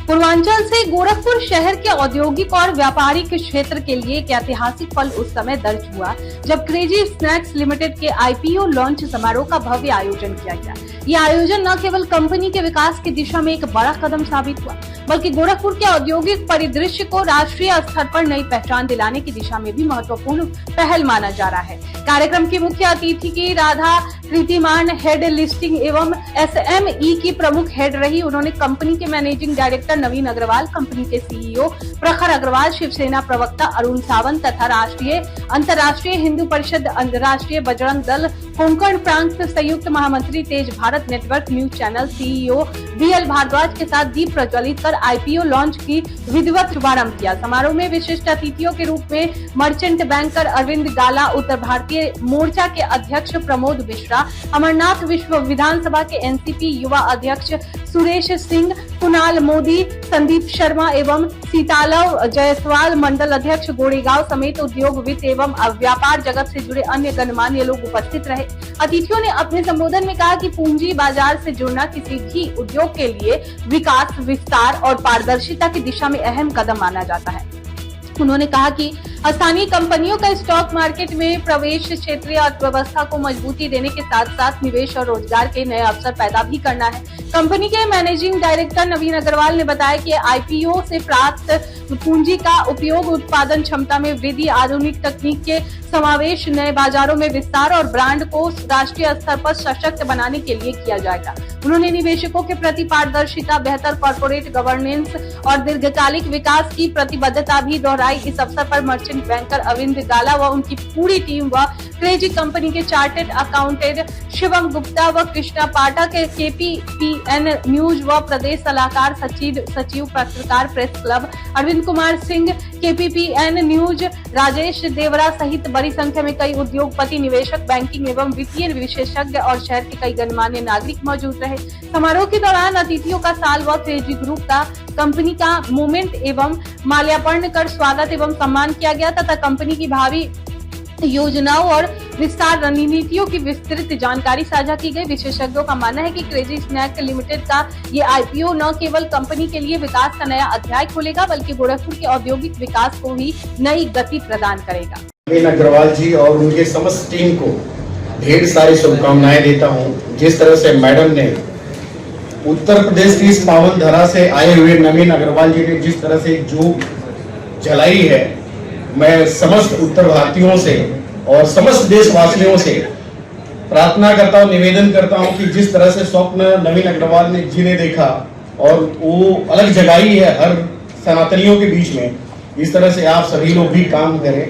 पूर्वांचल से गोरखपुर शहर के औद्योगिक और व्यापारिक क्षेत्र के लिए एक ऐतिहासिक पल उस समय दर्ज हुआ जब क्रेजी स्नैक्स लिमिटेड के आईपीओ लॉन्च समारोह का भव्य आयोजन किया गया। ये आयोजन न केवल कंपनी के विकास की दिशा में एक बड़ा कदम साबित हुआ, बल्कि गोरखपुर के औद्योगिक परिदृश्य को राष्ट्रीय स्तर पर नई पहचान दिलाने की दिशा में भी महत्वपूर्ण पहल माना जा रहा है। कार्यक्रम की मुख्य अतिथि की राधा कृतिमान हेड लिस्टिंग एवं एसएमई की प्रमुख हेड रही। उन्होंने कंपनी के मैनेजिंग डायरेक्टर नवीन अग्रवाल, कंपनी के सीईओ प्रखर अग्रवाल, शिवसेना प्रवक्ता अरुण सावंत तथा राष्ट्रीय अंतर्राष्ट्रीय हिंदू परिषद, राष्ट्रीय बजरंग दल कोंकण प्रांत संयुक्त महामंत्री, Tej Bharat network news channel CEO BL Bhardwaj के साथ दीप प्रज्वलित कर आईपीओ लॉन्च की विधिवत शुभारंभ किया। समारोह में विशिष्ट अतिथियों के रूप में मर्चेंट बैंकर अरविंद गाला, उत्तर भारतीय मोर्चा के अध्यक्ष प्रमोद मिश्रा, अमरनाथ विश्व विधानसभा के एनसीपी युवा अध्यक्ष सुरेश सिंह, कुणाल मोदी, संदीप शर्मा एवं सीतालव जायसवाल मंडल अध्यक्ष गोड़ेगांव समेत उद्योग, वित्त एवं व्यापार जगत से जुड़े अन्य गणमान्य लोग उपस्थित रहे। अतिथियों ने अपने संबोधन में कहा कि पूंजी बाजार से जुड़ना किसी भी उद्योग के लिए विकास, विस्तार और पारदर्शिता की दिशा में अहम कदम माना जाता है। उन्होंने कहा कि स्थानीय कंपनियों का स्टॉक मार्केट में प्रवेश क्षेत्रीय अर्थव्यवस्था को मजबूती देने के साथ साथ निवेश और रोजगार के नए अवसर पैदा भी करना है। कंपनी के मैनेजिंग डायरेक्टर नवीन अग्रवाल ने बताया कि आईपीओ से प्राप्त पूंजी का उपयोग उत्पादन क्षमता में वृद्धि, आधुनिक तकनीक के समावेश, नए बाजारों में विस्तार और ब्रांड को राष्ट्रीय स्तर पर सशक्त बनाने के लिए किया जाएगा। उन्होंने निवेशकों के प्रति पारदर्शिता, बेहतर कॉर्पोरेट गवर्नेंस और दीर्घकालिक विकास की प्रतिबद्धता भी दोहराई। इस अवसर पर मर्चेंट बैंकर अरविंद गाला व उनकी पूरी टीम व क्रेजी कंपनी के चार्टेड अकाउंटेंट शिवम गुप्ता व कृष्णा पाठक, केपीपीएन न्यूज व प्रदेश सलाहकार सचिव पत्रकार press club Arvind Kumar Singh, KPPN news Rajesh Devra सहित बड़ी संख्या में कई उद्योगपति, निवेशक, बैंकिंग एवं वित्तीय विशेषज्ञ और शहर के कई गणमान्य नागरिक मौजूद रहे। समारोह के दौरान अतिथियों का साल व क्रेजी ग्रुप का कंपनी का मोमेंट एवं माल्यार्पण कर स्वागत एवं सम्मान किया गया तथा कंपनी की भावी योजनाओं और विस्तार रणनीतियों की विस्तृत जानकारी साझा की गई। विशेषज्ञों का मानना है कि क्रेजी स्नैक्स लिमिटेड का ये आईपीओ न केवल कंपनी के लिए विकास का नया अध्याय खोलेगा, बल्कि गोरखपुर के औद्योगिक विकास को भी नई गति प्रदान करेगा। नवीन अग्रवाल जी और उनके समस्त टीम को ढेर सारी शुभकामनाएं देता हूं। जिस तरह से मैडम ने उत्तर प्रदेश की इस पावन धरा से आए हुए नवीन अग्रवाल जी ने जिस तरह से जोग जलाई है, मैं समस्त उत्तर भारतीयों से और समस्त देशवासियों से प्रार्थना करता हूं, निवेदन करता हूं कि जिस तरह से स्वप्न नवीन अग्रवाल जी ने देखा और वो अलग जगाई है हर सनातनियों के बीच में, इस तरह से आप सभी लोग भी काम करें,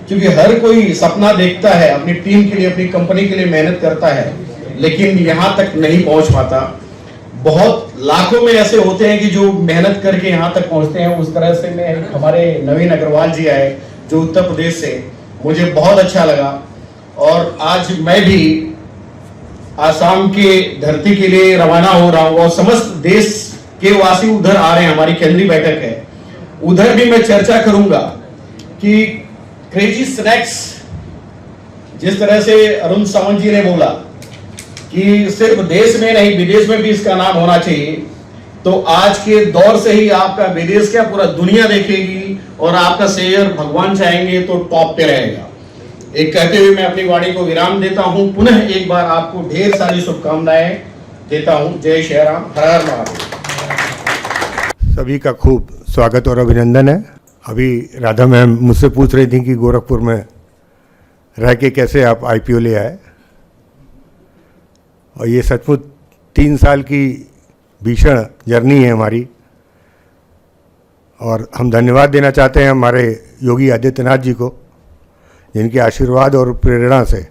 क्योंकि हर कोई सपना देखता है, अपनी टीम के लिए, अपनी कंपनी के लिए मेहनत करता है, लेकिन यहाँ तक नहीं पहुंच पाता। बहुत लाखों में ऐसे होते हैं कि जो मेहनत करके यहाँ तक पहुंचते हैं। उस तरह से मैं हमारे नवीन अग्रवाल जी आए जो उत्तर प्रदेश से, मुझे बहुत अच्छा लगा। और आज मैं भी आसाम के धरती के लिए रवाना हो रहा हूँ और समस्त देश के वासी उधर आ रहे हैं, हमारी केंद्रीय बैठक है, उधर भी मैं चर्चा करूंगा कि क्रेजी स्नैक्स, जिस तरह से अरुण सावंत जी ने बोला कि सिर्फ देश में नहीं विदेश में भी इसका नाम होना चाहिए, तो आज के दौर से ही आपका विदेश क्या पूरा दुनिया देखेगी और आपका शेयर भगवान चाहेंगे तो टॉप पे रहेगा। एक कहते हुए मैं अपनी वाणी को विराम देता हूं। पुनः एक बार आपको ढेर सारी शुभकामनाएं देता हूं। जय श्री राम, हर हर महादेव। सभी का खूब स्वागत और अभिनंदन है। अभी राधा मैम मुझसे पूछ रही थी कि गोरखपुर में रह के कैसे आप आईपीओ ले आए, और ये सचमुच 3 साल की भीषण जर्नी है हमारी। और हम धन्यवाद देना चाहते हैं हमारे योगी आदित्यनाथ जी को, जिनके आशीर्वाद और प्रेरणा से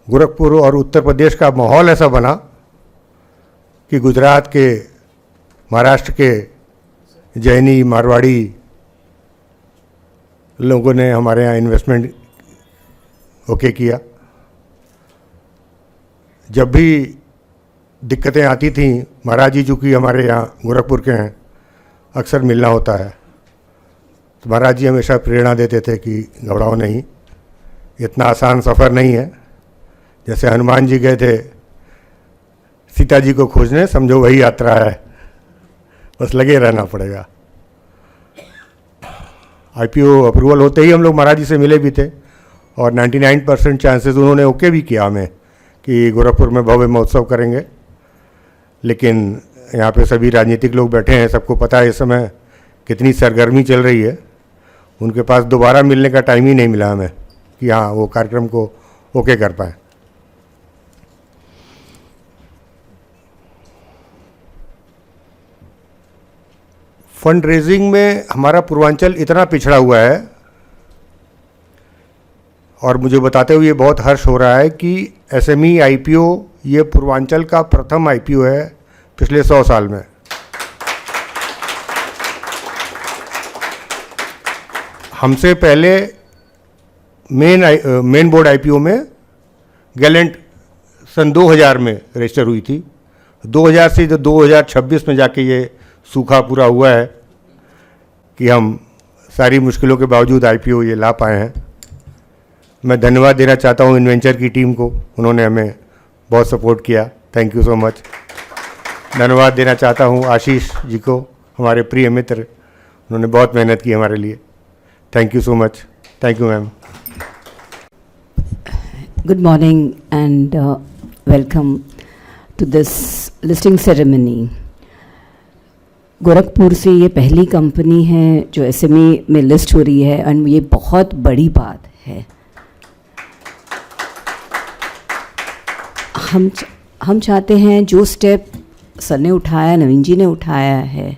गोरखपुर और उत्तर प्रदेश का माहौल ऐसा बना कि गुजरात के, महाराष्ट्र के जैनी, मारवाड़ी लोगों ने हमारे यहाँ इन्वेस्टमेंट ओके किया। जब भी दिक्कतें आती थी, महाराज जी चूँकि हमारे यहाँ गोरखपुर के हैं, अक्सर मिलना होता है, तो महाराज जी हमेशा प्रेरणा देते थे कि घबराओ नहीं, इतना आसान सफ़र नहीं है। जैसे हनुमान जी गए थे सीता जी को खोजने, समझो वही यात्रा है। बस लगे रहना पड़ेगा। आईपीओ अप्रूवल होते ही हम लोग महाराज जी से मिले भी थे और 99% चांसेस उन्होंने ओके भी किया हमें कि गोरखपुर में भव्य महोत्सव करेंगे। लेकिन यहाँ पे सभी राजनीतिक लोग बैठे हैं, सबको पता है इस समय कितनी सरगर्मी चल रही है। उनके पास दोबारा मिलने का टाइम ही नहीं मिला हमें कि हाँ वो कार्यक्रम को ओके कर पाए। फंड रेजिंग में हमारा पूर्वांचल इतना पिछड़ा हुआ है और मुझे बताते हुए बहुत हर्ष हो रहा है कि एसएमई आईपीओ ये पूर्वांचल का प्रथम आईपीओ है पिछले 100 साल में। हमसे पहले मेन बोर्ड आईपीओ में गैलेंट सन 2000 में रजिस्टर हुई थी। 2000 से 2026 में जाके ये सूखा पूरा हुआ है कि हम सारी मुश्किलों के बावजूद आईपीओ ये ला पाए हैं। मैं धन्यवाद देना चाहता हूँ इन्वेंचर की टीम को, उन्होंने हमें बहुत सपोर्ट किया, थैंक यू सो मच। धन्यवाद देना चाहता हूँ आशीष जी को, हमारे प्रिय मित्र, उन्होंने बहुत मेहनत की हमारे लिए, thank you so much. Thank you ma'am. Good morning and welcome to this listing ceremony. Gorakhpur से ये पहली कंपनी है जो एसएमई में लिस्ट हो रही है और ये बहुत बड़ी बात है। हम चाहते हैं जो स्टेप सर ने उठाया, नवीन जी ने उठाया है,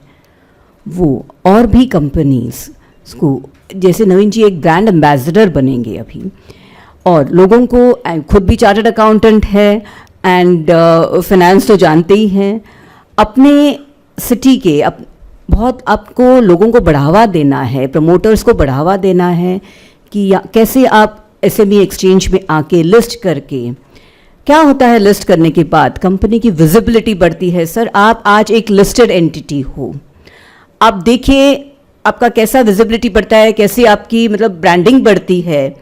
वो और भी कंपनीज को, जैसे नवीन जी एक ब्रांड एम्बेसडर बनेंगे अभी, और लोगों को, खुद भी चार्टर्ड अकाउंटेंट है एंड फाइनेंस तो जानते ही हैं, अपने सिटी के बहुत आपको लोगों को बढ़ावा देना है, प्रमोटर्स को बढ़ावा देना है कि कैसे आप एसएमई एक्सचेंज में आके लिस्ट करके, क्या होता है लिस्ट करने के बाद कंपनी की विजिबिलिटी बढ़ती है। सर आप आज एक लिस्टेड एंटिटी हो, आप देखिए आपका कैसा विजिबिलिटी बढ़ता है, कैसे आपकी मतलब ब्रांडिंग बढ़ती है,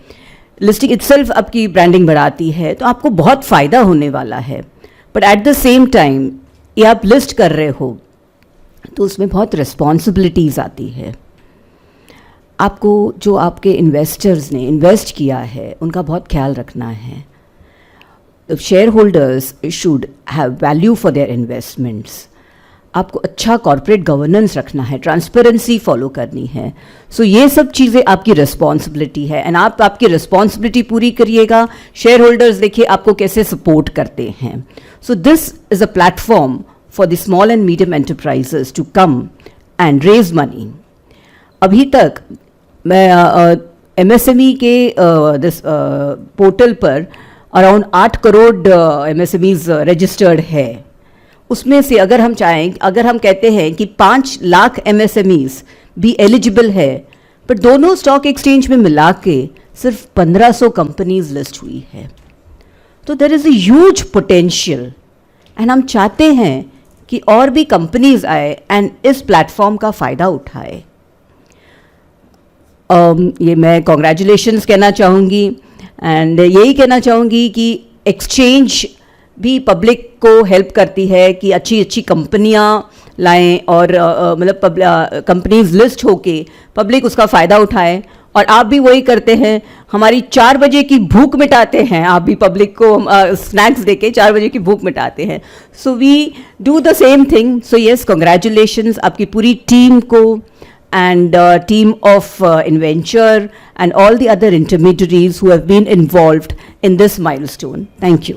लिस्टिंग इटसेल्फ आपकी ब्रांडिंग बढ़ाती है, तो आपको बहुत फ़ायदा होने वाला है। But at the same time ये आप लिस्ट कर रहे हो तो उसमें बहुत रिस्पॉन्सिबिलिटीज़ आती है। आपको जो आपके इन्वेस्टर्स ने इन्वेस्ट किया है उनका बहुत ख्याल रखना है। Share holders should have value for their investments. आपको अच्छा कॉर्पोरेट गवर्नेंस रखना है, ट्रांसपेरेंसी फॉलो करनी है। सो ये सब चीज़ें आपकी रिस्पॉन्सिबिलिटी है एंड आप आपकी रिस्पॉन्सिबिलिटी पूरी करिएगा। शेयर होल्डर्स देखिए आपको कैसे सपोर्ट करते हैं। So this is a platform for the small and medium enterprises to come and raise money. अभी तक मैं MSME के दिस पोर्टल पर अराउंड 8 करोड़ MSMEs रजिस्टर्ड है। उसमें से अगर हम चाहें, अगर हम कहते हैं कि 5 लाख MSMEs भी एलिजिबल है, पर दोनों स्टॉक एक्सचेंज में मिला के सिर्फ 1500 कंपनीज लिस्ट हुई है, तो there is a huge potential and हम चाहते हैं कि और भी कंपनीज आए एंड इस प्लेटफॉर्म का फ़ायदा उठाए। ये मैं कॉन्ग्रेचुलेशंस कहना चाहूँगी एंड यही कहना चाहूँगी कि एक्सचेंज भी पब्लिक को हेल्प करती है कि अच्छी अच्छी कंपनियाँ लाएं और मतलब कंपनीज लिस्ट होके पब्लिक उसका फ़ायदा उठाए। और आप भी वही करते हैं, हमारी 4 बजे की भूख मिटाते हैं, आप भी पब्लिक को स्नैक्स देके 4 बजे की भूख मिटाते हैं। So we do the same thing. So yes, congratulations आपकी पूरी टीम को and team of Inventure and all the other intermediaries who have been involved in this milestone. Thank you.